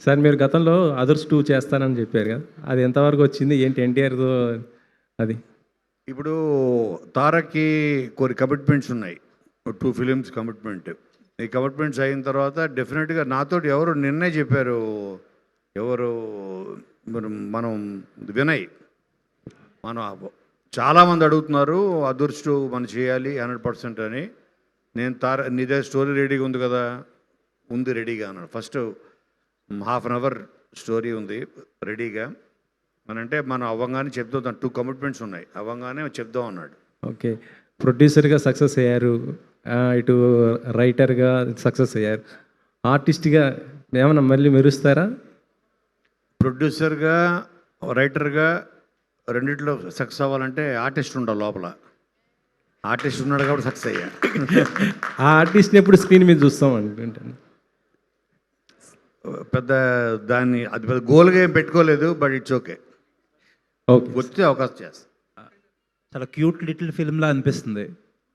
Sir మీరు గతంలో others 2 చేస్తానని చెప్పారు కదా! అది ఎంతవరకు వచ్చింది? ఏంటి ఎన్టీఆర్‌తో అది? ఇప్పుడు తారక్‌కి కొన్ని కమిట్మెంట్స్ ఉన్నాయి. 2 ఫిలిమ్స్ కమిట్మెంట్. ఈ కమిట్మెంట్స్ అయిన తర్వాత డెఫినెట్‌గా నాతోటి ఎవరు నిన్నే చెప్పారు. ఎవరు మనం వినయ్. మనం చాలామంది అడుగుతున్నారు అదృష్టు మనం చేయాలి 100% అని. నేను నీ దగ్గర స్టోరీ రెడీగా ఉంది కదా! ఉంది రెడీగా అన్నాడు. First half an hour story ఉంది రెడీగా. అంటే మనం అవ్వంగానే చెప్తాం. 2 కమిట్మెంట్స్ ఉన్నాయి. అవ్వంగానే చెప్దాం అన్నాడు. ఓకే. ప్రొడ్యూసర్‌గా సక్సెస్ అయ్యారు. ఇటు రైటర్‌గా సక్సెస్ అయ్యారు. ఆర్టిస్ట్‌గా ఏమన్నా మళ్ళీ మెరుస్తారా? ప్రొడ్యూసర్‌గా, రైటర్‌గా రెండిట్లో సక్సెస్ అవ్వాలంటే ఆర్టిస్ట్ ఉండాలి లోపల. ఆర్టిస్ట్ ఉన్నాడు కాబట్టి సక్సెస్ అయ్యా. ఆ ఆర్టిస్ట్‌ని ఎప్పుడు స్క్రీన్ మీద చూస్తాం అనుకుంటాను. పెద్ద దాన్ని అది పెద్ద గోల్‌గా ఏం పెట్టుకోలేదు. But it's okay. ఓకే. వస్తే అవకాశం చేస్తా. చాలా క్యూట్ లిటిల్ ఫిల్మ్‌లా అనిపిస్తుంది.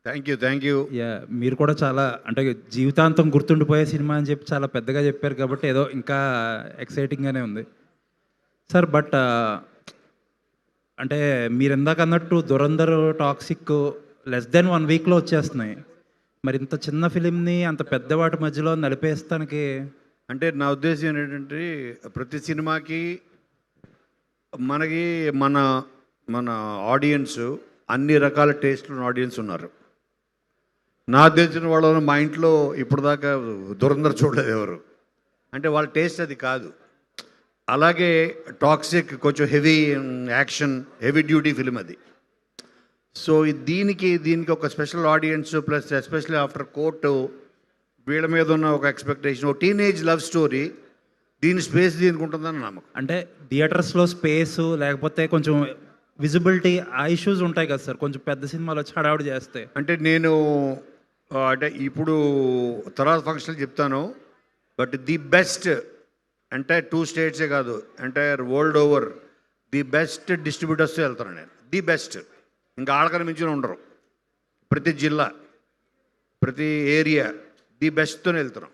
Thank you. యాహ్! మీరు కూడా చాలా అంటే జీవితాంతం గుర్తుండిపోయే సినిమా అని చెప్పి చాలా పెద్దగా చెప్పారు కాబట్టి ఏదో ఇంకా ఎక్సైటింగ్‌గానే ఉంది. సార్ బట్ అంటే మీరు ఇందాక అన్నట్టు 'దురంధర్', 'టాక్సిక్' లెస్ దెన్ 1 వీక్‌లో వచ్చేస్తున్నాయి. మరి ఇంత చిన్న ఫిల్మ్‌ని అంత పెద్ద వాటి మధ్యలో నలిపేస్తానికి అంటే నా ఉద్దేశం ఏంటంటే ప్రతి సినిమాకి మనకి మన మన ఆడియన్స్ అన్ని రకాల టేస్ట్లు ఆడియన్స్ ఉన్నారు. నాకు తెలిసిన వాళ్ళు మా ఇంట్లో ఇప్పుడు దాకా దురంధర్ చూడలేదు ఎవరు. అంటే వాళ్ళ టేస్ట్ అది కాదు. అలాగే టాక్సిక్ కొంచెం heavy action, heavy duty film అది. సో దీనికి ఒక special audience plus especially after court వీళ్ళ మీద ఉన్న ఒక ఎక్స్పెక్టేషన్, ఒక టీనేజ్ లవ్ స్టోరీ, దీని స్పేస్ దీనికి ఉంటుందని నమ్మకం. అంటే థియేటర్స్‌లో స్పేసు లేకపోతే కొంచెం విజిబిలిటీ ఆ ఇష్యూస్ ఉంటాయి కదా సార్. కొంచెం పెద్ద సినిమాలు వచ్చి హడావుడి చేస్తే. అంటే నేను అంటే ఇప్పుడు తర్వాత ఫంక్షన్లు చెప్తాను. బట్ ది బెస్ట్ ఎంటైర్ 2 స్టేట్సే కాదు, entire world over the best డిస్ట్రిబ్యూటర్స్తో వెళ్తాను నేను. The best. ఇంకా ఆడకని మించిన ఉండరు. ప్రతి జిల్లా, ప్రతి ఏరియా ది బెస్ట్తోనే వెళ్తున్నాం.